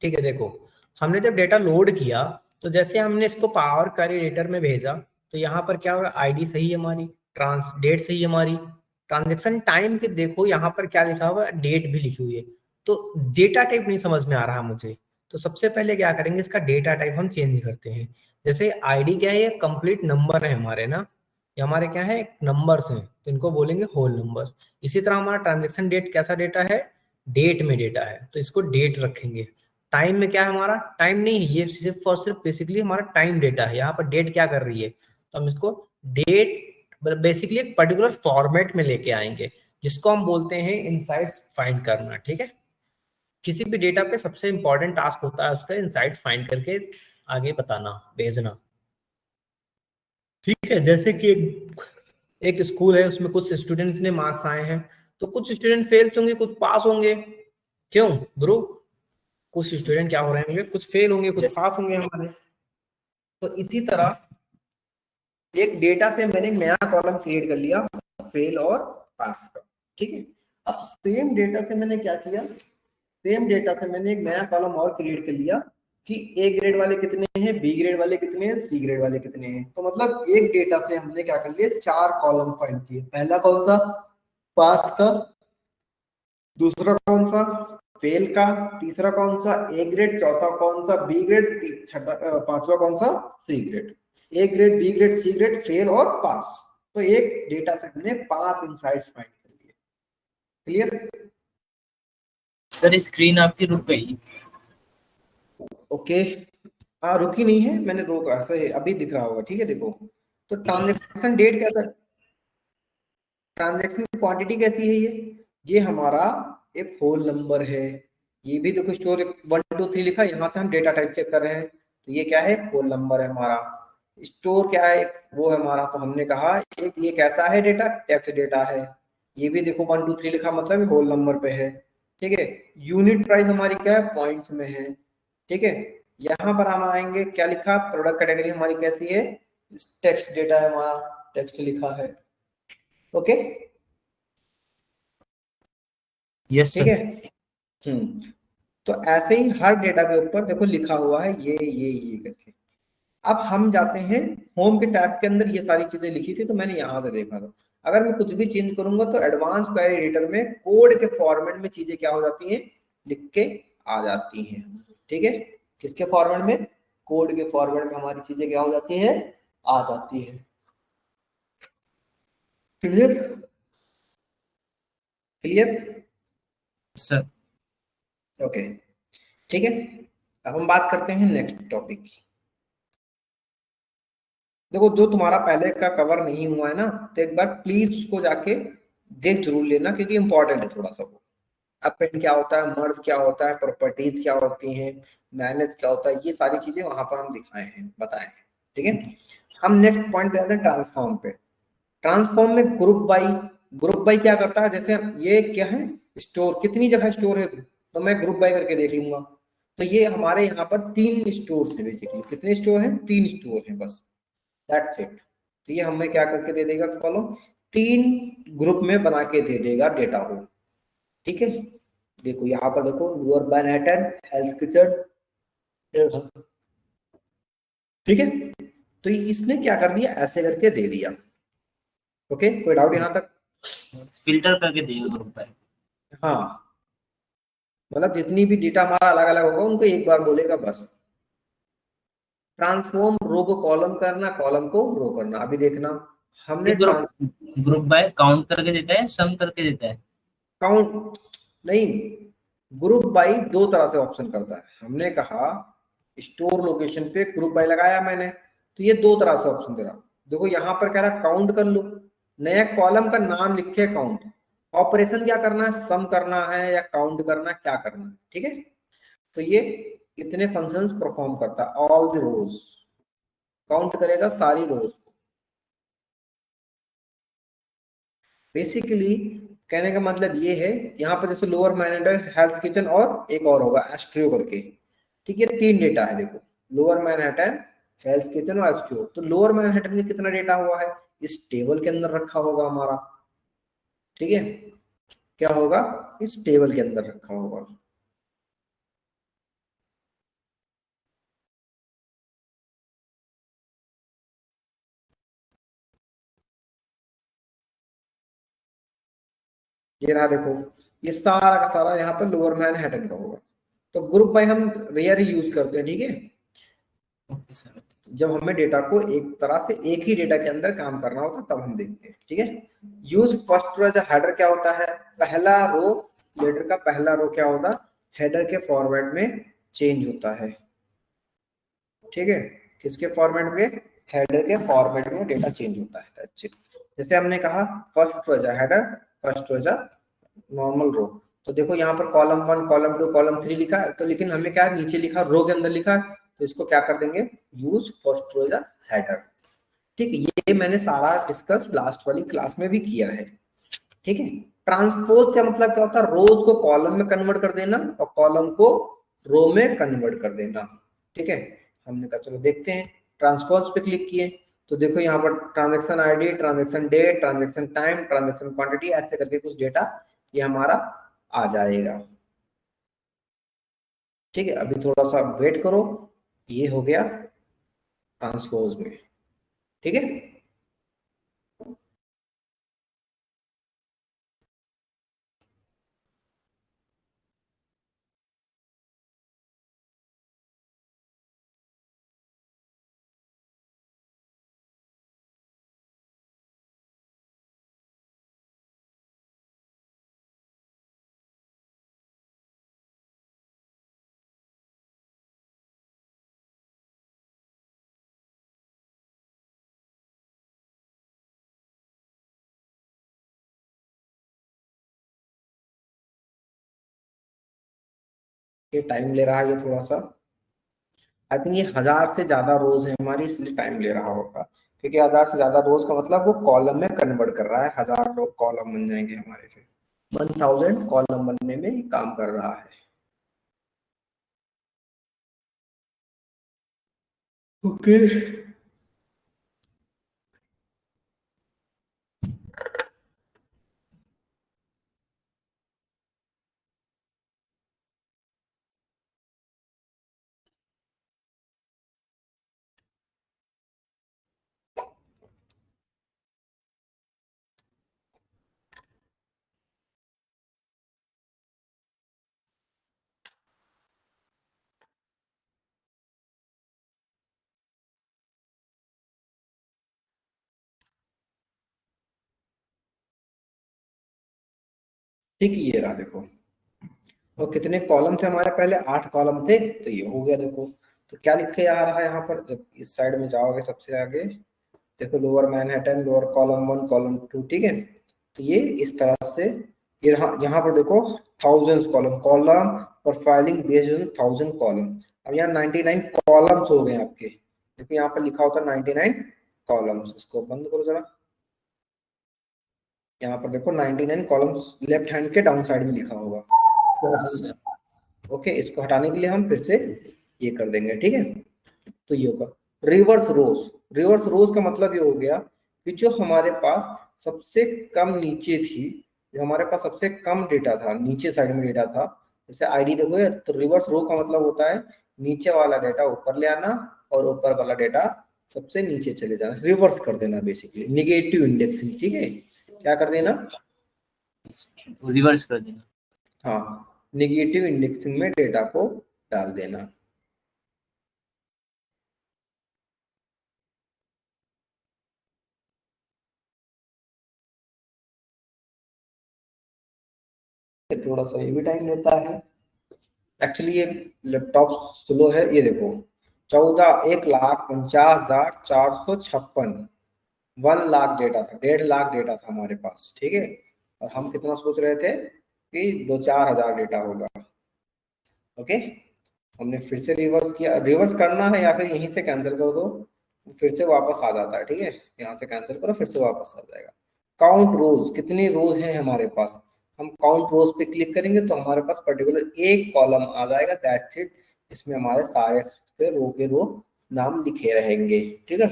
ठीक है, देखो हमने जब डेटा लोड किया तो जैसे हमने इसको पावर क्वेरी एडिटर में भेजा तो यहाँ पर क्या होगा, आईडी सही है हमारी, ट्रांस डेट सही है हमारी, ट्रांजेक्शन टाइम के देखो यहाँ पर क्या लिखा हुआ है, डेट भी लिखी हुई है। तो डेटा टाइप नहीं समझ में आ रहा मुझे, तो सबसे पहले क्या करेंगे, इसका डेटा टाइप हम चेंज करते हैं। जैसे आईडी क्या है, ये कंप्लीट नंबर है हमारे ना, ये हमारे क्या है, नंबर्स हैं, तो इनको बोलेंगे होल नंबर्स। इसी तरह हमारा ट्रांजेक्शन डेट कैसा डेटा है, डेट में डेटा है, तो इसको डेट रखेंगे। टाइम में क्या है हमारा, टाइम नहीं है, ये सिर्फ और सिर्फ बेसिकली हमारा टाइम डेटा है, यहाँ पर डेट क्या कर रही है, तो हम इसको डेट बेसिकली एक पर्टिकुलर फॉर्मेट में लेके आएंगे, जिसको हम बोलते हैं इनसाइट्स फाइंड करना। ठीक है, किसी भी डेटा पे सबसे इंपॉर्टेंट टास्क होता है उसका इनसाइट्स फाइंड करके आगे बताना, भेजना। ठीक है, जैसे कि एक स्कूल है, उसमें कुछ स्टूडेंट्स ने मार्क्स आए हैं, तो कुछ स्टूडेंट फेल होंगे, कुछ पास होंगे। क्यों ध्रुव, कुछ स्टूडेंट क्या हो रहे होंगे, कुछ फेल होंगे, कुछ पास होंगे हमारे। तो इसी तरह एक डेटा से मैंने नया कॉलम क्रिएट कर लिया, फेल और पास का। ठीक है, अब सेम डेटा से मैंने क्या किया, सेम डेटा से मैंने एक नया कॉलम और क्रिएट कर लिया कि ए ग्रेड वाले कितने हैं, बी ग्रेड वाले कितने हैं, सी ग्रेड वाले कितने हैं। तो मतलब एक डेटा से हमने क्या कर लिया, 4 कॉलम फाइंड किए। पहला कौन सा, पास का, दूसरा कौन सा, फेल का, तीसरा कौन सा, ए ग्रेड, चौथा कौन सा, बी ग्रेड, पांचवा कौन सा, C grade. A grade, B grade, C grade, fail और पास। तो एक डेटा से हमने 5 इनसाइट्स फाइंड कर लिए। Clear sir? स्क्रीन आपकी रुक गई। ओके, हाँ रुकी नहीं है, मैंने रोका, सही अभी दिख रहा होगा। ठीक है, देखो तो ट्रांजेक्शन डेट कैसा, ट्रांजेक्शन क्वांटिटी कैसी है, ये हमारा एक होल नंबर है। ये भी देखो स्टोर 1 2 3 लिखा, यहाँ से हम डेटा टाइप चेक कर रहे हैं, तो ये क्या है, होल नंबर है हमारा। स्टोर क्या है, वो है हमारा, तो हमने कहा एक ये कैसा है डेटा, टेक्स्ट डेटा है। ये भी देखो 1 2 3 लिखा, मतलब होल नंबर पे है। ठीक है, यूनिट प्राइस हमारी क्या है, पॉइंट्स में है। ठीक है, यहाँ पर हम आएंगे, क्या लिखा, प्रोडक्ट कैटेगरी हमारी कैसी है, टेक्स्ट डेटा है हमारा, टेक्स्ट लिखा है। ओके यस ठीक सर। है। तो ऐसे ही हर डेटा के ऊपर देखो लिखा हुआ है ये करके। अब हम जाते हैं होम के टैब के अंदर, ये सारी चीजें लिखी थी तो मैंने यहां से देखा था। अगर मैं कुछ भी चेंज करूंगा तो एडवांस क्वेरी एडिटर में कोड के फॉर्मेट में चीजें क्या हो जाती हैं, लिख के आ जाती हैं। ठीक है, किसके फॉर्मेट में, कोड के फॉर्मेट में हमारी चीजें क्या हो जाती हैं, आ जाती है। क्लियर क्लियर सर ओके ठीक है, अब हम बात करते हैं नेक्स्ट टॉपिक की। देखो जो तुम्हारा पहले का कवर नहीं हुआ है ना, तो एक बार प्लीज उसको जाके देख जरूर लेना, क्योंकि इंपॉर्टेंट है थोड़ा सा वो। अपेंड क्या होता है, मर्ज क्या होता है, प्रॉपर्टीज क्या होती हैं, मैनेज क्या होता है, ये सारी चीजें वहां पर हम दिखाए हैं, बताए हैं। ठीक है, हम नेक्स्ट पॉइंट पे आते हैं, ट्रांसफॉर्म पे। ट्रांसफॉर्म में ग्रुप बाई क्या करता है, जैसे ये क्या है, स्टोर कितनी जगह स्टोर है, तो मैं ग्रुप बाई करके देख लूंगा। तो ये हमारे यहाँ पर 3 स्टोर है बेसिकली, कितने स्टोर हैं, 3 स्टोर हैं बस, दैट्स इट। तो ये हमें क्या करके दे देगा, कॉलम 3 ग्रुप में बना के दे देगा डेटा को। ठीक है, देखो यहाँ पर देखो, लोअर मैनहट्टन, हेल्थ किचन। ठीक है, तो इसने क्या कर दिया, ऐसे करके दे दिया। ओके, कोई डाउट यहाँ तक, फिल्टर करके देगा ग्रुप पर। हाँ मतलब जितनी भी डेटा हमारा अलग अलग होगा उनको एक बार बोलेगा बस। ट्रांसफॉर्म रो को कॉलम करना, कॉलम को रो करना। अभी देखना हमने ग्रुप बाय काउंट करके देता है, सम करके देता है? काउंट नहीं, ग्रुप बाई 2 तरह से ऑप्शन करता है। हमने कहा स्टोर लोकेशन पे ग्रुप बाई लगाया मैंने, तो ये 2 तरह से ऑप्शन दे रहा। देखो यहाँ पर कह रहा काउंट कर लो, नया कॉलम का नाम लिख के काउंट। ऑपरेशन क्या करना है, सम करना है या काउंट करना है, क्या करना है। ठीक है, तो ये इतने फंक्शंस परफॉर्म करता है, ऑल द रोज, काउंट करेगा सारी रोज। बेसिकली कहने का मतलब ये है, यहाँ पर जैसे लोअर मैनहट्टन, हेल्थ किचन और एक और होगा एस्ट्रियो करके। ठीक है, 3 डेटा है देखो, लोअर मैनहट्टन, हेल्थ किचन और एस्ट्रियो। तो लोअर मैनहट्टन में कितना डेटा हुआ है, इस टेबल के अंदर रखा होगा हमारा। ठीक है, क्या होगा, इस टेबल के अंदर रखा होगा। ये रहा देखो, ये सारा का सारा यहाँ पे लोअर मैनहट्टन का होगा। तो ग्रुप बाय हम रेयर ही यूज करते हैं, ठीक है। Okay sir. जब हमें डेटा को एक तरह से एक ही डेटा के अंदर काम करना होता है तब हम देखते हैं, ठीक है। Use first row as header क्या होता है, पहला रो, लेटर का पहला रो क्या होता है, हेडर के फॉर्मेट में चेंज होता है, ठीक है। किसके फॉर्मेट में, हेडर के फॉर्मेट में डेटा चेंज होता है। अच्छे, जैसे हमने कहा first row as header, first row as normal row. तो देखो यहाँ पर कॉलम 1, कॉलम 2, कॉलम 3 लिखा है, तो लेकिन हमें क्या नीचे लिखा, रो के अंदर लिखा है, तो इसको क्या कर देंगे, use first row as header, ठीक है। ये मैंने सारा डिस्कस लास्ट वाली क्लास में भी किया है, ठीक है। ट्रांसपोज का मतलब क्या होता है, रोज को कॉलम में कन्वर्ट कर देना और कॉलम को रो में कन्वर्ट कर देना, ठीक है। हमने कहा चलो देखते हैं, ट्रांसपोज पे क्लिक किए तो देखो यहाँ पर transaction ID, transaction date, transaction time, transaction quantity, ऐसे करके कुछ डेटा ये हमारा आ जाएगा, ठीक है। अभी थोड़ा सा वेट करो, ये हो गया ट्रांसपोज में, ठीक है। ये टाइम ले रहा है ये थोड़ा सा, आई थिंक ये 1000 से ज्यादा रोज है हमारी, इसलिए टाइम ले रहा होगा, क्योंकि 1000 से ज्यादा रोज का मतलब वो कॉलम में कन्वर्ट कर रहा है, 1000 रो कॉलम बन जाएंगे हमारे, फिर 1000 कॉलम बनने में काम कर रहा है। ओके, ठीक है, ये रहा देखो। और कितने कॉलम थे हमारे, पहले 8 कॉलम थे, तो ये हो गया देखो। तो क्या लिखे आ रहा है यहाँ पर, जब इस साइड में जाओगे सबसे आगे देखो, lower Manhattan, lower column 1, column 2, ठीक है। तो ये इस तरह से, ये यहाँ पर देखो thousands column, column profiling based on 1000 column. अब यहाँ 99 कॉलम्स हो गए आपके, देखो यहाँ पर लिखा होता है 99 कॉलम्स। इसको बंद करो जरा, यहाँ पर देखो 99 कॉलम्स लेफ्ट हैंड के डाउन साइड में लिखा होगा। सर ओके, इसको हटाने के लिए हम फिर से ये कर देंगे, ठीक है। तो ये होगा रिवर्स रोज। रिवर्स रोज का मतलब ये हो गया कि जो हमारे पास सबसे कम नीचे थी, जो हमारे पास सबसे कम डेटा था, नीचे साइड में डेटा था, जैसे आईडी देखो यार, तो रिवर्स रो का मतलब होता है नीचे वाला डेटा ऊपर ले आना और ऊपर वाला डेटा सबसे नीचे चले जाना, रिवर्स कर देना, बेसिकली निगेटिव इंडेक्सिंग, ठीक है। क्या कर देना, रिवर्स कर देना। हाँ, निगेटिव इंडेक्सिंग में डेटा को डाल देना। थोड़ा सा ये भी टाइम लेता है एक्चुअली, ये लैपटॉप स्लो है। ये देखो 1,49,50,456, 1 लाख डेटा था, 1.5 लाख डेटा था हमारे पास, ठीक है। और हम कितना सोच रहे थे कि 2-4 हजार डेटा होगा। ओके, हमने फिर से रिवर्स किया, रिवर्स करना है या फिर यहीं से कैंसिल कर दो, फिर से वापस आ जाता है, ठीक है। यहाँ से कैंसिल करो, फिर से वापस आ जाएगा। काउंट रोज, कितनी रोज हैं हमारे पास, हम काउंट रोज पे क्लिक करेंगे तो हमारे पास पर्टिकुलर एक कॉलम आ जाएगा, दैट्स इट, इसमें हमारे सारे के रो नाम लिखे रहेंगे, ठीक है।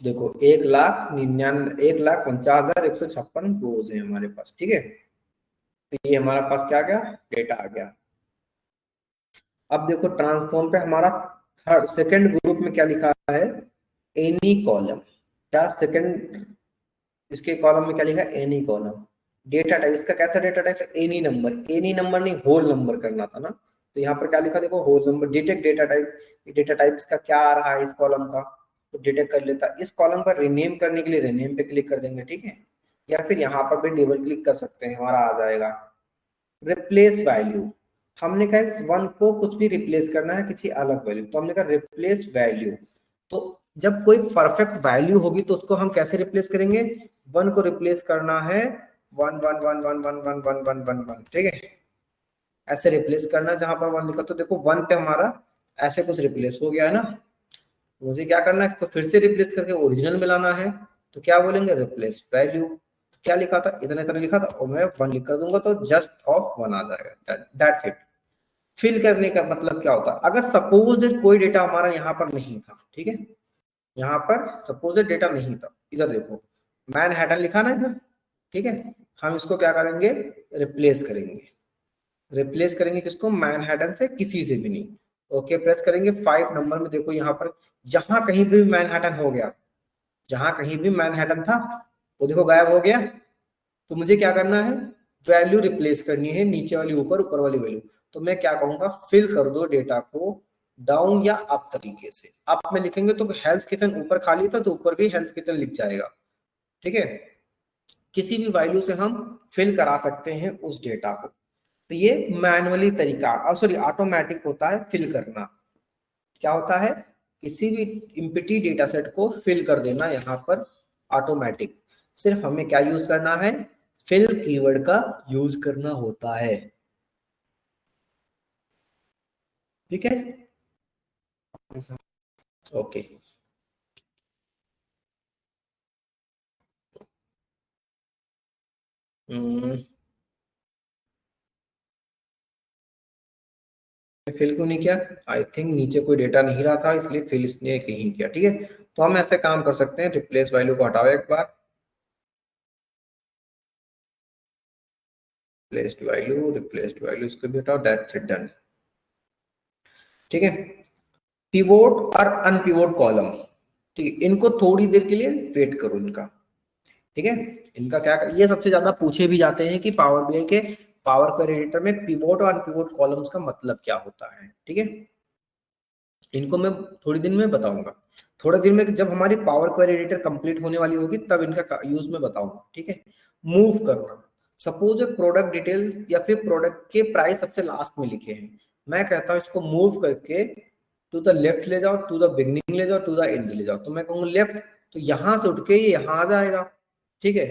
देखो 1,49,50,156 रोज है हमारे पास, ठीक है। तो ये हमारे पास क्या आ गया, डेटा आ गया। अब देखो ट्रांसफॉर्म पे हमारा थर्ड सेकंड ग्रुप में क्या लिखा है, एनी कॉलम। क्या सेकंड इसके कॉलम में क्या लिखा है, एनी कॉलम। डेटा टाइप, इसका कैसा डेटा टाइप है, एनी नंबर। एनी नंबर नहीं, होल नंबर करना था ना, तो यहाँ पर क्या लिखा देखो, whole number. Detect data type, data type इसका क्या आ रहा है इस कॉलम का, तो डिटेक्ट कर लेता। इस कॉलम का रिनेम करने के लिए रिनेम पे क्लिक कर देंगे, ठीक है, या फिर यहाँ पर भी डबल क्लिक कर सकते हैं, हमारा आ जाएगा। रिप्लेस वैल्यू, हमने कहा वन को कुछ भी रिप्लेस करना है किसी अलग वैल्यू, तो हमने कहा रिप्लेस वैल्यू। तो जब कोई परफेक्ट वैल्यू होगी तो उसको हम कैसे रिप्लेस करेंगे, वन को रिप्लेस करना है one one one one one one one one one one, ठीक है, ऐसे रिप्लेस करना। जहां पर वन लिखा तो देखो वन पे हमारा ऐसे कुछ रिप्लेस हो गया है ना, मुझे क्या करना है, इसको फिर से रिप्लेस करके ओरिजिनल में लाना है, तो क्या बोलेंगे, रिप्लेस वैल्यू। क्या लिखा था, इतना इतना लिखा था, और मैं वन लिख कर दूंगा तो जस्ट ऑफ वन आ जाएगा, दैट्स इट। फिल करने का मतलब क्या होता है, अगर सपोज कोई डेटा हमारा यहाँ पर नहीं था, ठीक है, यहाँ पर सपोज डेटा नहीं था, इधर देखो मैनहट्टन लिखा ना इधर, ठीक है, हम इसको क्या करेंगे, रिप्लेस करेंगे। रिप्लेस करेंगे किसको, मैनहट्टन से, किसी से भी नहीं। ओके प्रेस करेंगे, 5 नंबर में देखो यहाँ पर जहां कहीं भी मैनहट्टन हो गया, जहां कहीं भी मैनहट्टन था वो देखो गायब हो गया। तो मुझे क्या करना है, वैल्यू रिप्लेस करनी है, नीचे वाली ऊपर, ऊपर वाली वैल्यू। तो मैं क्या कहूंगा, फिल कर दो डेटा को डाउन या अप तरीके से। अप में लिखेंगे तो हेल्थ किचन ऊपर खाली था तो ऊपर भी हेल्थ किचन लिख जाएगा, ठीक है। किसी भी वैल्यू से हम फिल करा सकते हैं उस डेटा को। तो ये मैनुअली तरीका, सॉरी ऑटोमेटिक होता है फिल करना। क्या होता है, किसी भी इम्पिटी डेटा सेट को फिल कर देना यहाँ पर ऑटोमेटिक। सिर्फ हमें क्या यूज करना है, फिल कीवर्ड का यूज करना होता है, ठीक है। ओके फिल क्यों नहीं किया, आई थिंक नीचे कोई डेटा नहीं रहा था इसलिए फिल इसने नहीं किया, ठीक है। तो हम ऐसे काम कर सकते हैं, रिप्लेस वैल्यू को हटाओ एक बार, रिप्लेस्ड वैल्यू इसको भी हटाओ, दैट्स इट, डन, ठीक है। पिवोट और अनपिवोट कॉलम, ठीक है, इनको थोड़ी देर के लिए वेट करो इनका, ठीक है। इनका क्या, ये सबसे ज्यादा पूछे भी जाते हैं कि पावर बीआई के पावर क्वेरी एडिटर में पिवोट और अनपिवोट कॉलम्स का मतलब क्या होता है, ठीक है। इनको मैं थोड़ी दिन में बताऊंगा, थोड़े दिन में जब हमारी पावर क्वेरी एडिटर कंप्लीट होने वाली होगी तब इनका यूज में बताऊंगा, ठीक है। मूव करना, सपोज प्रोडक्ट डिटेल या फिर प्रोडक्ट के प्राइस सबसे लास्ट में लिखे हैं, मैं कहता हूं इसको मूव करके टू द लेफ्ट ले जाओ, टू द बिगनिंग ले जाओ, टू द एंड ले जाओ, तो मैं कहूंगा लेफ्ट, तो यहां से उठ के ये यहाँ आ जाएगा, ठीक है।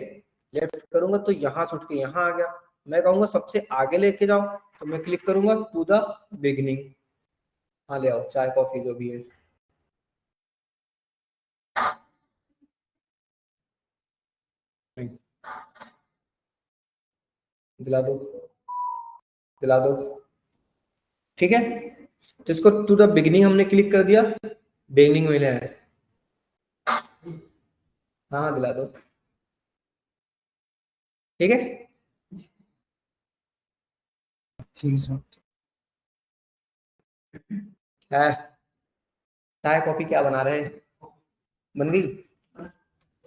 लेफ्ट करूंगा तो यहां से उठ के यहाँ आ गया। मैं कहूंगा सबसे आगे लेके जाओ, तो मैं क्लिक करूंगा टू द बिगनिंग, हाँ ले आओ चाय कॉफी जो भी है। दिला दो, दिला दो, ठीक है। तो इसको टू द बिगनिंग हमने क्लिक कर दिया, बिगनिंग में है, हाँ हाँ दिला दो, ठीक है। ठीक है, चाय कॉफी क्या बना रहे हैं, बन गई,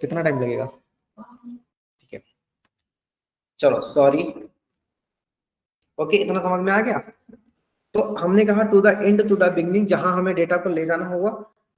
कितना टाइम लगेगा, ठीक है, चलो सॉरी। ओके इतना समझ में आ गया। तो हमने कहा to the end to the beginning, जहां हमें डेटा को ले जाना होगा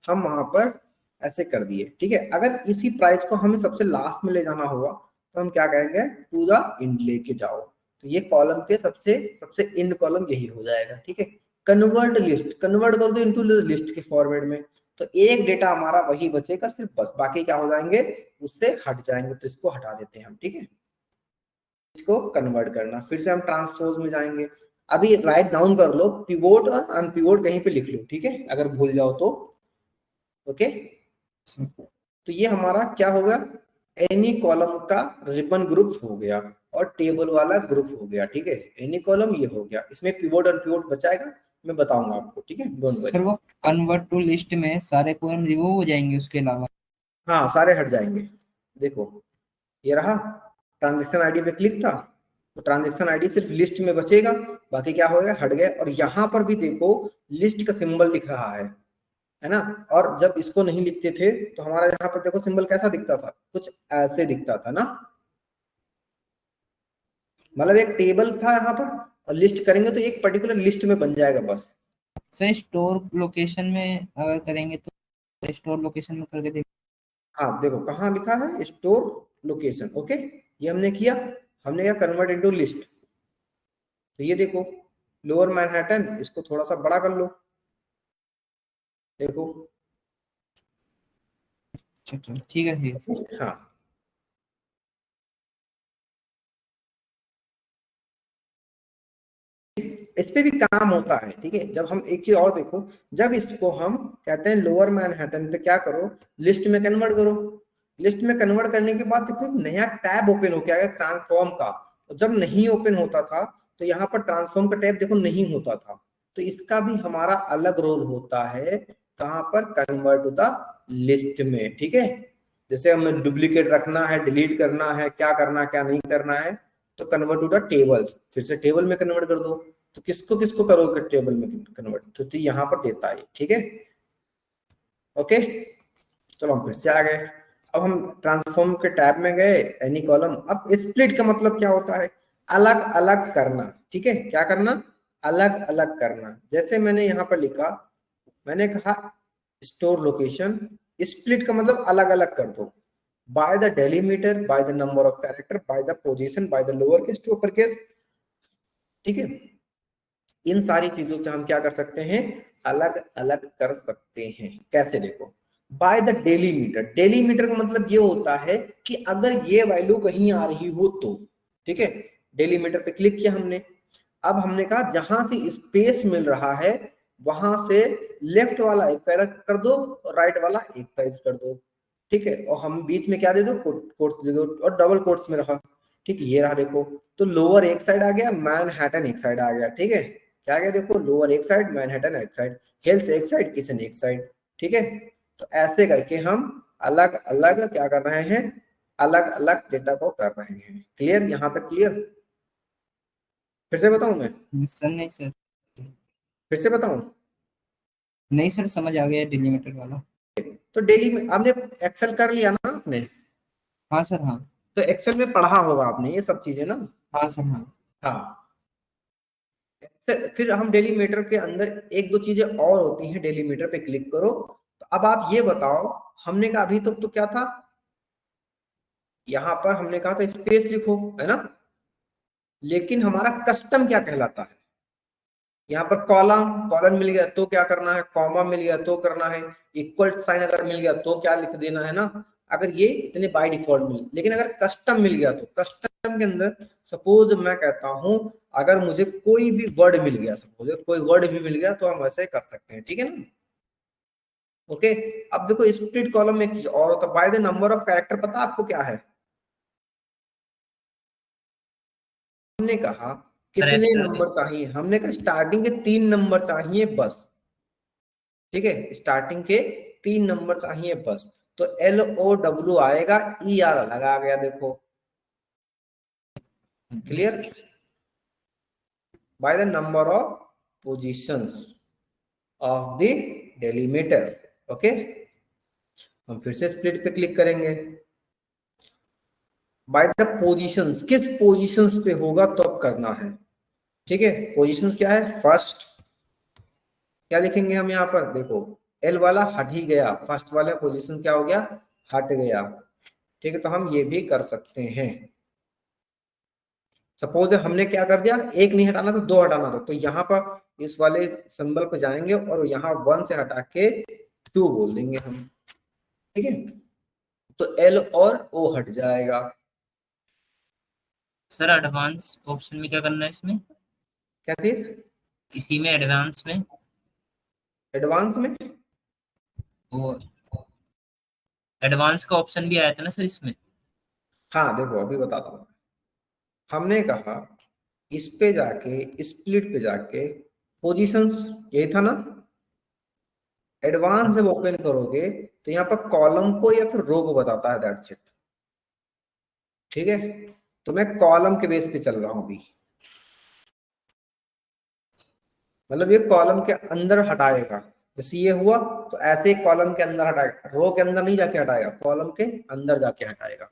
हम वहां पर ऐसे कर दिए, ठीक है। अगर इसी प्राइस को हमें सबसे लास्ट में ले जाना होगा तो हम क्या कहेंगे, टू द एंड लेके जाओ, तो ये कॉलम के सबसे सबसे एंड कॉलम यही हो जाएगा, ठीक है। कन्वर्ट लिस्ट, कन्वर्ट कर दो इनटू लिस्ट के फॉर्मेट में, तो एक डेटा हमारा वही बचेगा सिर्फ, बस बाकी क्या हो जाएंगे, उससे हट जाएंगे, तो इसको हटा देते हैं हम, ठीक है। इसको कन्वर्ट करना, फिर से हम ट्रांसपोज में जाएंगे। अभी राइट डाउन कर लो, पिवोट और अनपिवोट कहीं पे लिख लो, ठीक है, अगर भूल जाओ तो। ओके तो ये हमारा क्या होगा, एनी कॉलम का रिबन ग्रुप हो गया और टेबल वाला ग्रुप हो गया, ठीक है। एनी कॉलम ये हो गया, इसमें पिवोट अनपिवोट बचाएगा, मैं बताऊंगा आपको, ठीक है, डोंट वरी। सर वो कन्वर्ट टू लिस्ट में सारे कॉलम रिमूव हो जाएंगे उसके अलावा? हाँ सारे हट जाएंगे, देखो ये रहा, ट्रांजेक्शन आईडी पे क्लिक था तो ट्रांजेक्शन आईडी सिर्फ लिस्ट में बचेगा, बाकी क्या होगा, हट गया। और यहाँ पर भी देखो लिस्ट का सिंबल दिख रहा है, है ना। और जब इसको नहीं लिखते थे तो हमारा यहाँ पर देखो सिंबल कैसा दिखता था, कुछ ऐसे दिखता था ना, मतलब एक टेबल था यहाँ पर और लिस्ट करेंगे तो एक पर्टिकुलर लिस्ट में बन जाएगा बस। सर स्टोर लोकेशन में अगर करेंगे तो स्टोर लोकेशन में करके देख। हाँ देखो कहाँ लिखा है स्टोर लोकेशन, ओके ये हमने किया, हमने क्या कन्वर्ट इनटू लिस्ट। तो ये देखो लोअर मैनहट्टन, इसको थोड़ा सा बड़ा कर लो, देखो। अच्छा ठीक है ठीक है। हाँ इस पे भी काम होता है, ठीक है। जब हम एक चीज और देखो, जब इसको हम कहते हैं लोअर मैनहट्टन पे क्या करो, लिस्ट में कन्वर्ट करो। लिस्ट में कन्वर्ट करने के बाद देखो एक नया टैब ओपन हो गया ट्रांसफॉर्म का। तो जब नहीं ओपन होता था तो यहाँ पर ट्रांसफॉर्म का टैब देखो नहीं होता था। तो इसका भी हमारा अलग रोल होता है, कहाँ पर, कन्वर्ट टू द लिस्ट में, ठीक है। जैसे हमें डुप्लीकेट रखना है, डिलीट करना है, क्या करना क्या नहीं करना है, तो कन्वर्ट टू द टेबल, फिर से टेबल में कन्वर्ट कर दो। तो किसको किसको करोगे टेबल में कन्वर्ट, तो यहाँ पर देता है, ठीक है। ओके चलो हम फिर से आ गए। अब हम ट्रांसफॉर्म के टैब में गए, एनी कॉलम। अब स्प्लिट का मतलब क्या होता है, अलग अलग करना, ठीक है। क्या करना, अलग अलग करना। जैसे मैंने यहाँ पर लिखा, मैंने कहा स्टोर लोकेशन, स्प्लिट का मतलब अलग अलग कर दो, by the delimiter, by the number of character, by the position, by the lower case to upper case, ठीक है। इन सारी चीजों से हम क्या कर सकते हैं, अलग अलग कर सकते हैं। कैसे, देखो बाय द डेलीमीटर। डेलीमीटर का मतलब ये होता है कि अगर ये वैल्यू कहीं आ रही हो तो, ठीक है। डेलीमीटर पे क्लिक किया हमने, अब हमने कहा जहां से स्पेस मिल रहा है वहां से लेफ्ट वाला एक पैराग्राफ कर दो और राइट वाला एक पैराग्राफ कर दो, ठीक है। और हम बीच में क्या दे दो, कोट्स दे दो, और डबल कोट्स में रखा, ठीक है। ये रहा देखो, तो लोअर एक साइड आ गया, मैनहट्टन एक साइड आ गया, ठीक है। क्या गया देखो, लोअर एक साइड, मैनहट्टन एक साइड, हिल्स एक साइड, किचन एक साइड, ठीक है। तो ऐसे करके हम अलग अलग क्या कर रहे हैं, अलग अलग डेटा को कर रहे हैं। क्लियर, यहाँ तक क्लियर। फिर से बताऊं मैं, सर नहीं सर, फिर से बताऊं। नहीं सर समझ आ गया डिलीमीटर वाला। तो डेली में आपने एक्सेल कर लिया ना आपने, हाँ सर हाँ। तो एक्सेल में पढ़ा होगा आपने ये सब चीजें ना। हाँ सर हाँ। हाँ फिर हम डेलीमीटर के अंदर एक दो चीजें और होती हैं, डेलीमीटर पे क्लिक करो। तो अब आप ये बताओ, हमने कहा अभी तक तो क्या था, यहां पर हमने कहा था स्पेस लिखो, है ना। लेकिन हमारा कस्टम क्या कहलाता है, यहाँ पर कॉलम, कॉलन मिल गया तो क्या करना है, कॉमा मिल गया तो करना है, इक्वल साइन अगर मिल गया तो क्या लिख देना है ना। अगर ये इतने बाय डिफॉल्ट मिल, लेकिन अगर कस्टम मिल गया तो कस्टम के अंदर सपोज मैं कहता हूं, अगर मुझे कोई भी वर्ड मिल गया, सपोज कोई वर्ड भी मिल गया तो हम ऐसे कर सकते हैं, ठीक है ना। ओके अब देखो स्प्लिट कॉलम में एक चीज और होता है, bye the number of character, पता आपको क्या है, हमने कहा कितने करेक्टर नंबर चाहिए, हमने कहा स्टार्टिंग के 3 नंबर चाहिए बस, ठीक है। स्टार्टिंग के 3 नंबर चाहिए बस। तो LOW आएगा, ER अलग आ गया, देखो clear, bye the number of position of the delimiter. Okay हम फिर से स्प्लिट पे क्लिक करेंगे, बाय द पोजीशंस, किस पोजीशंस पे होगा तो अब करना है, ठीक है। पोजीशंस क्या है, फर्स्ट, क्या लिखेंगे हम यहाँ पर, देखो L वाला हट ही गया, फर्स्ट वाला पोजीशन क्या हो गया, हट गया, ठीक है। तो हम ये भी कर सकते हैं। सपोज हमने क्या कर दिया, एक नहीं हटाना तो 2 हटाना था, तो यहाँ पर इस वाले सिंबल पे जाएंगे और यहाँ 1 से हटा के 2 बोल देंगे हम, ठीक है। तो L और O हट जाएगा। सर एडवांस ऑप्शन में क्या करना है इसमें, क्या चीज, इसी में एडवांस में एडवांस में, वो एडवांस का ऑप्शन भी आया था ना सर इसमें। हाँ देखो अभी बताता हूँ। हमने कहा इस पे जाके, स्प्लिट पे जाके, पोजीशंस यही था ना, एडवांस जब ओपन करोगे तो यहाँ पर कॉलम को या फिर रो को बताता है, दैट्स इट, ठीक है। तो मैं कॉलम के बेस पे चल रहा हूं अभी, मतलब ये कॉलम के अंदर हटाएगा, जैसे ये हुआ तो ऐसे एक कॉलम के अंदर हटाएगा, रो के अंदर नहीं जाके हटाएगा, कॉलम के अंदर जाके हटाएगा।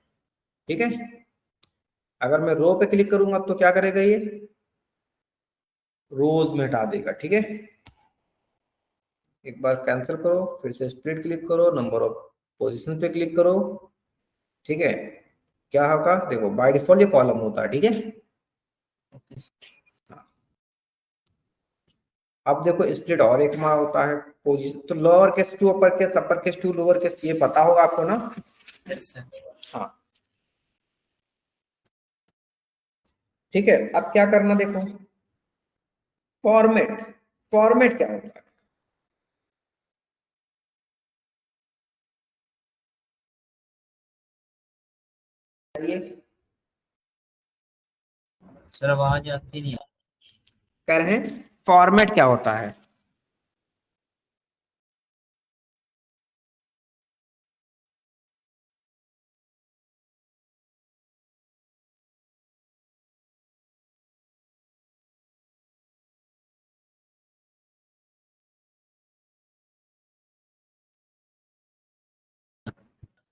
ठीक है, अगर मैं रो पे क्लिक करूंगा तो क्या करेगा, ये रोज में हटा देगा। ठीक है, एक बार कैंसिल करो, फिर से स्प्लिट क्लिक करो, नंबर ऑफ पोजीशन पे क्लिक करो। ठीक है, क्या होगा देखो, बाय डिफॉल्ट ये कॉलम होता है। ठीक है, ओके सर। अब देखो स्प्लिट और एक मार होता है पोजीशन, तो lower case to upper case to lower case, ये पता होगा आपको ना। Yes sir. हाँ, ठीक है, अब क्या करना देखो, फॉर्मेट। फॉर्मेट क्या होता है, ये सर आवाज आपकी नहीं आ कह रहे हैं फॉर्मेट क्या होता है।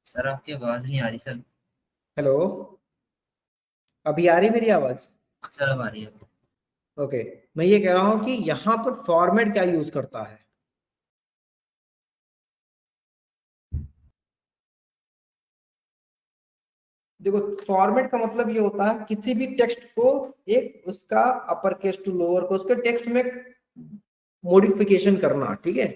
सर, आपकी आवाज नहीं आ रही सर। हेलो, अभी आ रही मेरी आवाज? सर अब आ रही है। ओके, मैं ये कह रहा हूं कि यहाँ पर फॉर्मेट क्या यूज करता है। देखो, फॉर्मेट का मतलब ये होता है किसी भी टेक्स्ट को एक उसका अपर केस टू लोअर को उसके टेक्स्ट में मॉडिफिकेशन करना। ठीक है,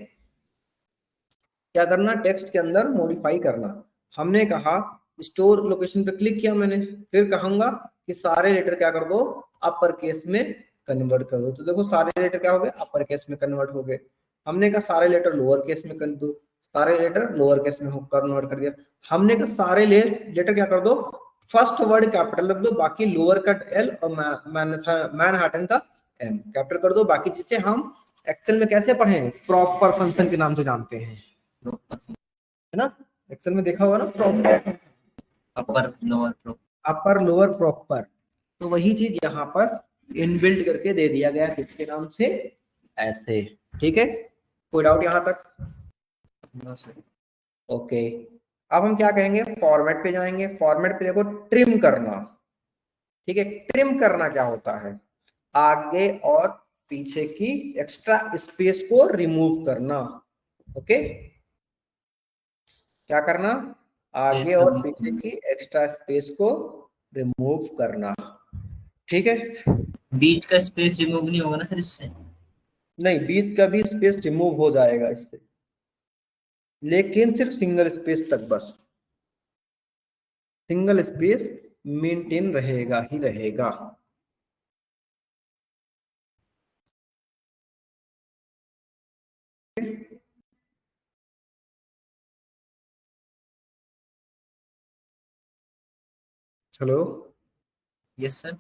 क्या करना, टेक्स्ट के अंदर मॉडिफाई करना। हमने कहा स्टोर लोकेशन पे क्लिक किया मैंने, फिर कहूंगा कि सारे लेटर क्या कर दो, अपर केस में कन्वर्ट कर दो। तो देखो सारे लेटर क्या हो गए, अपर केस में कन्वर्ट हो गए। हमने कहा सारे लेटर लोअर केस में कर दो, सारे लेटर लोअर केस में कन्वर्ट कर दिया। हमने कहा सारे लेटर क्या कर दो, फर्स्ट वर्ड कैपिटल रख दो, बाकी लोअर कट एल और मैनहट्टन का एम कैपिटल कर दो। बाकी चीजें हम एक्सेल में कैसे पढ़े, प्रॉपर फंक्शन के नाम से जानते हैं, है ना। एक्सेल में देखा होगा ना, proper upper lower pro. Upper lower proper, तो वही चीज यहाँ पर इनबिल्ट करके दे दिया गया किसके नाम से, ऐसे। ठीक है, कोई डाउट यहाँ तक? No sir. ओके, अब हम क्या कहेंगे, फॉर्मेट पे जाएंगे। फॉर्मेट पे देखो ट्रिम करना। ठीक है, ट्रिम करना क्या होता है, आगे और पीछे की एक्स्ट्रा स्पेस को रिमूव करना। ओके, क्या करना, आगे स्पेस और रिमूव पीछे करना। की एक्स्ट्रा स्पेस को रिमूव करना। ठीक है, बीच का स्पेस रिमूव नहीं होगा ना सर इससे? नहीं, बीच का भी स्पेस रिमूव हो जाएगा इससे, लेकिन सिर्फ सिंगल स्पेस तक, बस सिंगल स्पेस मेंटेन रहेगा ही रहेगा। Hello, yes sir.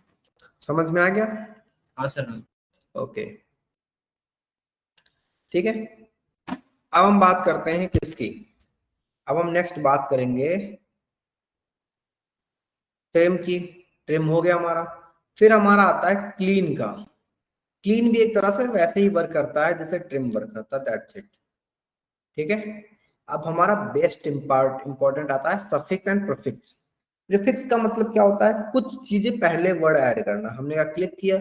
समझ में आ गया? हाँ सर। ओके, ठीक है, अब हम बात करते हैं किसकी, अब हम नेक्स्ट बात करेंगे ट्रिम की। ट्रिम हो गया हमारा, फिर हमारा आता है क्लीन का। क्लीन भी एक तरह से वैसे ही वर्क करता है जैसे ट्रिम वर्क करता है, दैट्स इट। ठीक है, अब हमारा बेस्ट इंपॉर्टेंट आता है सफिक्स एंड प्रीफिक्स। प्रीफिक्स का मतलब क्या होता है, कुछ चीजें पहले वर्ड ऐड करना। हमने कहा क्लिक किया,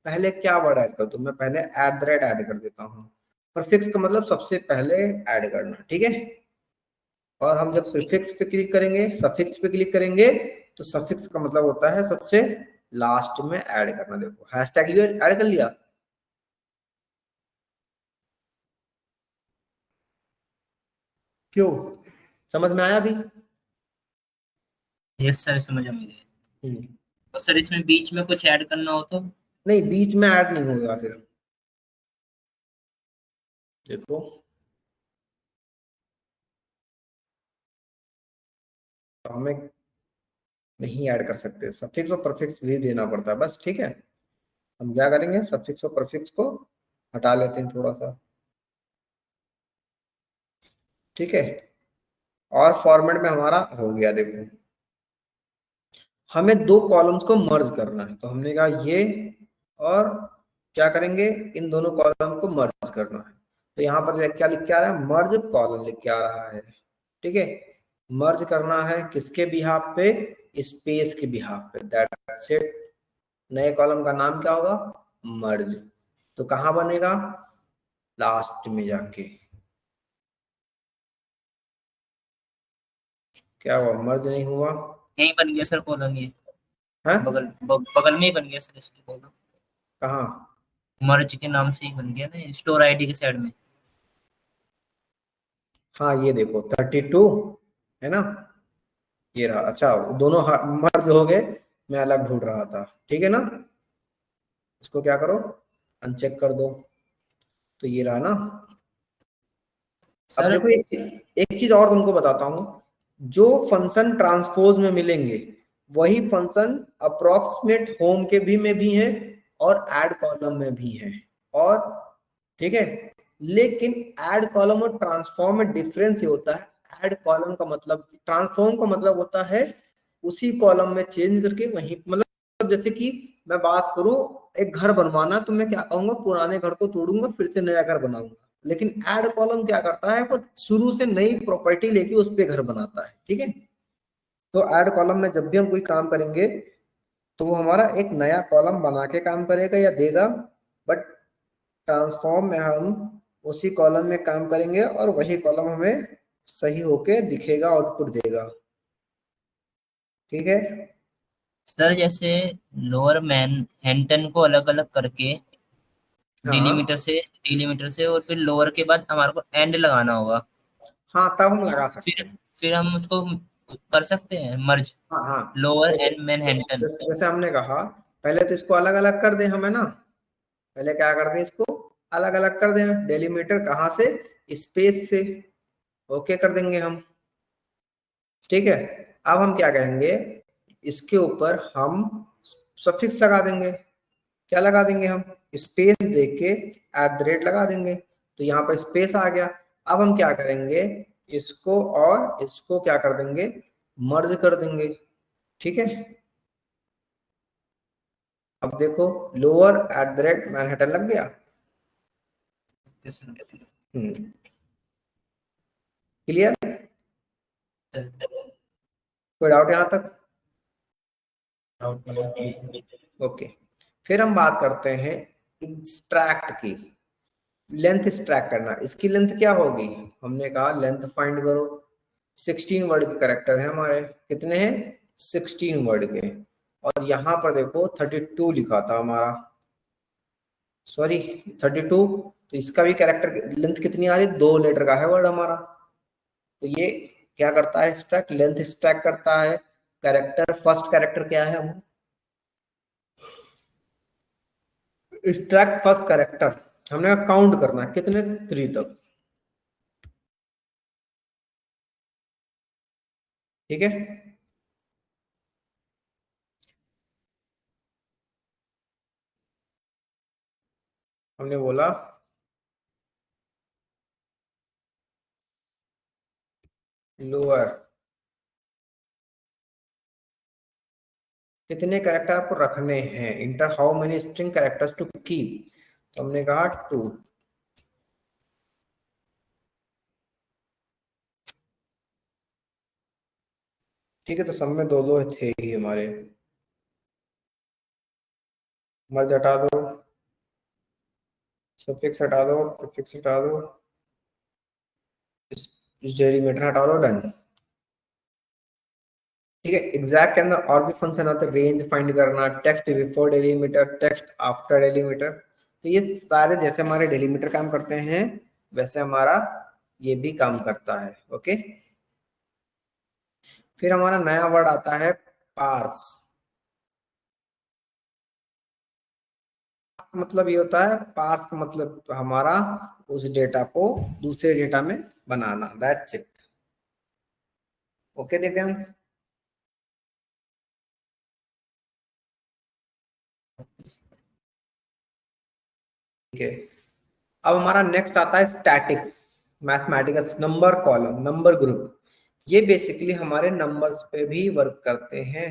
पहले क्या वर्ड ऐड कर दूं, मैं पहले एट द रेट ऐड कर देता हूँ। प्रीफिक्स का मतलब सबसे पहले ऐड करना। ठीक है, और हम जब प्रीफिक्स पे क्लिक करेंगे, सफिक्स पे क्लिक करेंगे, तो सफिक्स का मतलब होता है सबसे लास्ट में ऐड करना। देखो हैशटैग लिया, ऐड कर लिया, क्यों, समझ में आया अभी? यस सर, समझ आ गया। हम्म। और सर इसमें बीच में कुछ ऐड करना हो तो? नहीं, बीच में ऐड नहीं होगा फिर, देखो तो हमें नहीं ऐड कर सकते, सफिक्स और प्रफिक्स भी देना पड़ता है बस। ठीक है, हम क्या करेंगे, सफिक्स और प्रफिक्स को हटा लेते हैं थोड़ा सा। ठीक है, और फॉर्मेट में हमारा हो गया। देखो हमें दो कॉलम्स को मर्ज करना है, तो हमने कहा ये, और क्या करेंगे, इन दोनों कॉलम को मर्ज करना है। तो यहाँ पर क्या लिख के आ रहा है, मर्ज कॉलम लिख के आ रहा है। ठीक है, मर्ज करना है किसके बिहाफ पे, स्पेस के बिहाफ पे, दैट्स इट। नए कॉलम का नाम क्या होगा, मर्ज। तो कहां बनेगा, लास्ट में जाके। क्या हुआ, मर्ज नहीं हुआ यही बन गया सर कॉलम, ये है, बगल में ही बन गया सर इसके कॉलम, कहाँ, मर्ज के नाम से ही बन गया ना, स्टोर आईडी के साइड में। हाँ ये देखो 32 है ना, ये रहा। अच्छा दोनों मर्ज हो गए, मैं अलग ढूंढ रहा था, ठीक है ना। इसको क्या करो, अनचेक कर दो, तो ये रहा ना। अब सर देखो एक चीज और तुमको बताता हूँ, जो फंक्शन ट्रांसपोज में मिलेंगे वही फंक्शन अप्रोक्सीमेट होम के भी में भी है और ऐड कॉलम में भी है। और ठीक है, लेकिन ऐड कॉलम और ट्रांसफॉर्म में डिफरेंस ये होता है, ऐड कॉलम का मतलब, ट्रांसफॉर्म का मतलब होता है उसी कॉलम में चेंज करके वहीं, मतलब जैसे कि मैं बात करूं एक घर बनवाना, तो मैं क्या कहूंगा, पुराने घर को तोड़ूंगा फिर से नया घर बनाऊंगा। लेकिन ऐड कॉलम क्या करता है, वो शुरू से नई प्रॉपर्टी लेके उस पे घर बनाता है। ठीक है, तो ऐड कॉलम में जब भी हम कोई काम करेंगे तो वो हमारा एक नया कॉलम बना के काम करेगा या देगा, बट ट्रांसफॉर्म में हम उसी कॉलम में काम करेंगे और वही कॉलम हमें सही होके दिखेगा, आउटपुट देगा। ठीक है, सर जैसे लोअर मैन हैंटन को अलग अलग करके हाँ डिलीमीटर से और फिर लोअर के बाद हमारे को एंड लगाना होगा, हाँ तब हम लगा सकते फिर हैं। फिर हम उसको कर सकते हैं मर्ज, हाँ हाँ, लोअर जैसे एंड मैनहट्टन। जैसे हमने कहा, पहले तो इसको अलग अलग कर दें हमें ना, पहले क्या कर दें, इसको अलग अलग कर दें, डेलीमीटर कहाँ से, स्पेस से, ओके कर देंगे हम। ठीक है, अब हम क्या करेंगे, इसके ऊपर हम सफिक्स लगा देंगे। क्या लगा देंगे हम, स्पेस दे के @ लगा देंगे, तो यहाँ पर स्पेस आ गया। अब हम क्या करेंगे, इसको और इसको क्या कर देंगे, मर्ज कर देंगे। ठीक है, अब देखो लोअर @ मैनहट्टन लग गया। क्लियर, कोई डाउट यहाँ तक, ओके। फिर हम बात करते हैं एक्सट्रैक्ट की, लेंथ एक्सट्रैक्ट करना। इसकी लेंथ क्या होगी, हमने कहा लेंथ फाइंड करो। 16 वर्ड के करेक्टर हैं हमारे, कितने हैं, 16 वर्ड के। और यहाँ पर देखो 32 लिखा था हमारा, सॉरी 32, तो इसका भी कैरेक्टर लेंथ कितनी आ रही है, 2 लेटर का है वर्ड हमारा। तो ये क्या करता है, एक्सट्रैक्ट, लेंथ एक्सट्रैक्ट करता है। कैरेक्टर, फर्स्ट कैरेक्टर क्या है, एक्सट्रैक्ट फर्स्ट कैरेक्टर, हमने काउंट करना है कितने, 3 तक। ठीक है, हमने बोला लोअर कितने कैरेक्टर आपको रखने हैं, enter how many string characters to keep, तो हमने कहा 2। ठीक है, तो सब में 2 2 थे ही हमारे। मर्ज हटा दो, सफिक्स हटा दो, प्रीफिक्स हटा दो, इस डेरीमीटर हटा दो, डन। ठीक है, एग्जैक्ट के अंदर और भी फंक्शन होते हैं, रेंज फाइंड करना, text before delimiter, text after delimiter. तो ये सारे जैसे हमारे डेलीमीटर काम करते हैं वैसे हमारा ये भी काम करता है। ओके, फिर हमारा नया वर्ड आता है पार्स। मतलब ये होता है, पार्स का मतलब हमारा उस डेटा को दूसरे डेटा में बनाना, दैट्स इट। ओके दिव्यांश, ठीक है। अब हमारा नेक्स्ट आता है statics, mathematical number column, number group. ये बेसिकली हमारे नंबर्स पे भी वर्क करते हैं।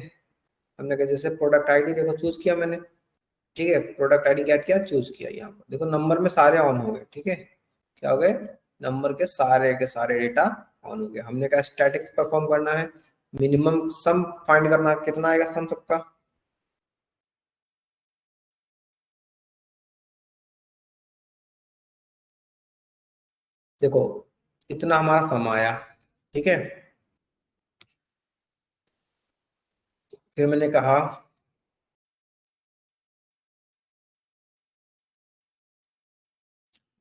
हमने कहा जैसे प्रोडक्ट आईडी देखो चूज किया मैंने, ठीक है, प्रोडक्ट आईडी क्या किया, चूज किया, यहाँ पर देखो नंबर में सारे ऑन हो गए। ठीक है, क्या हो गए, नंबर के सारे डेटा ऑन हो गए। हमने क्या स्टैटिक्स परफॉर्म करना है, मिनिमम सम फाइंड करना, कितना आएगा सम सबका, देखो इतना हमारा सम आया, ठीक है। फिर मैंने कहा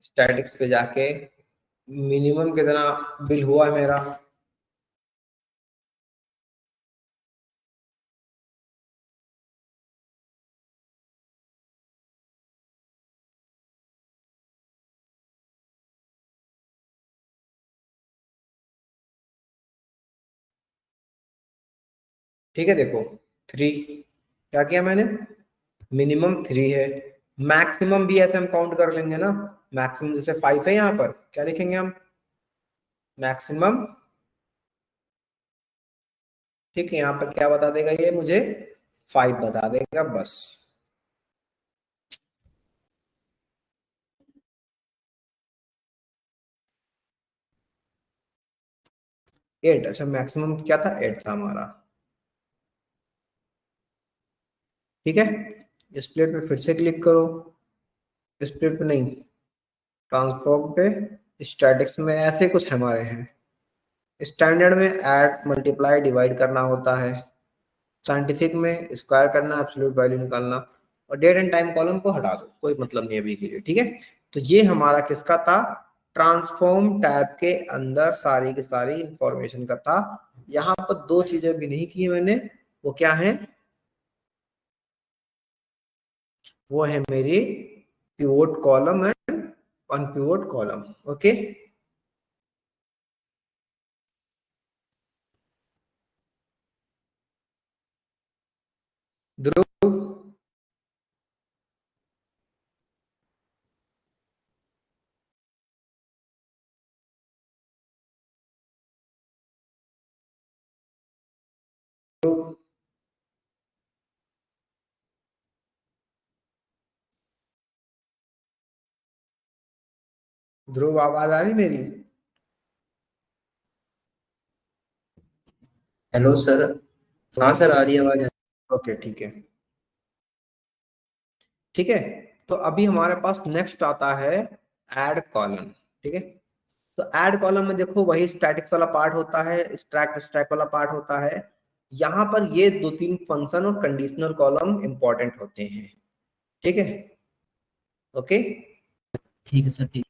स्टैटिक्स पे जाके मिनिमम कितना बिल हुआ है मेरा, ठीक है। देखो 3, क्या किया मैंने, मिनिमम 3 है, मैक्सिमम भी ऐसे हम काउंट कर लेंगे ना, मैक्सिमम जैसे 5 है, यहाँ पर क्या लिखेंगे हम, मैक्सिमम, ठीक है। यहाँ पर क्या बता देगा ये मुझे, 5 बता देगा बस। एट, अच्छा मैक्सिमम क्या था, 8 था हमारा, ठीक है। इस प्लेट पे फिर से क्लिक करो, इस प्लेट पे नहीं, ट्रांसफॉर्म पे, स्टैटिक्स में ऐसे कुछ हमारे हैं। स्टैंडर्ड में ऐड मल्टीप्लाई डिवाइड करना होता है, साइंटिफिक में स्क्वायर करना, एब्सोल्यूट वैल्यू निकालना, और डेट एंड टाइम कॉलम को हटा दो, कोई मतलब नहीं अभी के लिए, ठीक है। तो ये हमारा किसका था, ट्रांसफॉर्म टैब के अंदर सारी की सारी इंफॉर्मेशन का था। यहाँ पर दो चीजें भी नहीं की मैंने, वो क्या है, वो है मेरी pivot column and unpivot column, okay. Dhruv, Dhruv आवाज आ रही मेरी, हेलो सर। हाँ सर, आ रही है आवाज। ओके ठीक है, ठीक है। तो अभी हमारे पास नेक्स्ट आता है ऐड कॉलम, ठीक है। तो ऐड कॉलम में देखो वही स्टैटिक्स वाला पार्ट होता है, स्टैक स्टैक वाला पार्ट होता है। यहाँ पर ये 2-3 फंक्शन और कंडीशनल कॉलम इंपॉर्टेंट होते हैं, ठीक है, ओके। ठीक है सर, ठीक।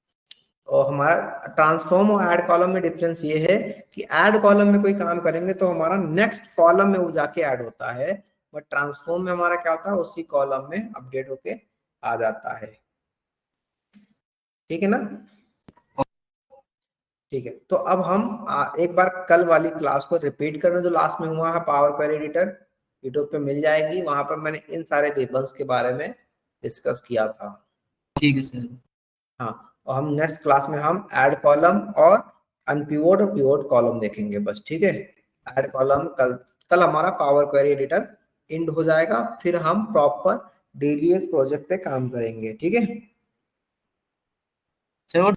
और हमारा ट्रांसफॉर्म और ऐड कॉलम में डिफरेंस ये है कि ऐड कॉलम में कोई काम करेंगे तो हमारा नेक्स्ट कॉलम में वो जाके ऐड होता है, बट ट्रांसफॉर्म में हमारा क्या होता है, उसी कॉलम में अपडेट होके आ जाता है, ठीक है ना। ठीक है, तो अब हम एक बार कल वाली क्लास को रिपीट कर रहे हैं जो लास्ट में हुआ है, पावर क्वेरी एडिटर यूट्यूब पे मिल जाएगी, वहां पर मैंने इन सारे टेबल्स के बारे में डिस्कस किया था। ठीक है सर। हाँ, और हम नेक्स्ट क्लास में हम ऐड कॉलम और अनपिवोट और पिवोट कॉलम देखेंगे बस, ठीक है। ऐड कॉलम कल, कल हमारा पावर क्वेरी एडिटर एंड हो जाएगा, फिर हम प्रॉपर डेली एक प्रोजेक्ट पे काम करेंगे, ठीक है। सर वो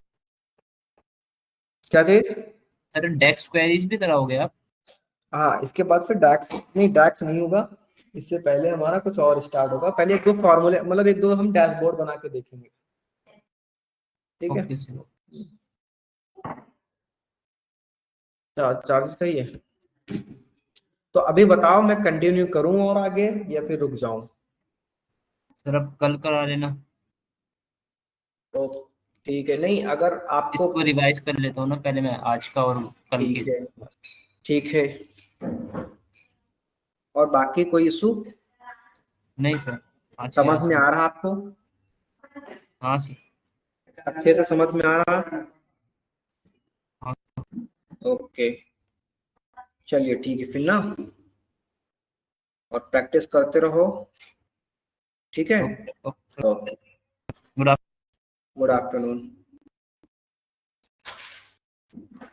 क्या चीज, सर डेक्स क्वेरीज भी कराओगे आप? हाँ इसके बाद फिर डैक्स नहीं, डैक्स नहीं होगा, इससे पहले हमारा कुछ और स्टार्ट होगा। पहले एक दो फॉर्मूले, मतलब एक दो हम डैशबोर्ड बना के देखेंगे, ठीक है। Okay sir. चार्ज सही है। तो अभी बताओ मैं कंटिन्यू करूं और आगे, या फिर रुक जाऊं। सर अब कल करा लेना। तो ठीक है, नहीं अगर आपको, इसको रिवाइज कर लेता हूँ ना पहले मैं, आज का और कल के। ठीक है, ठीक है। और बाकी कोई इशू, नहीं सर, आज के समझ आज में का। आ रहा आपको, हाँ सर। अच्छे से समझ में आ रहा, हाँ। ओके। चलिए ठीक है फिर ना, और प्रैक्टिस करते रहो, ठीक है। Okay. Okay, good good afternoon.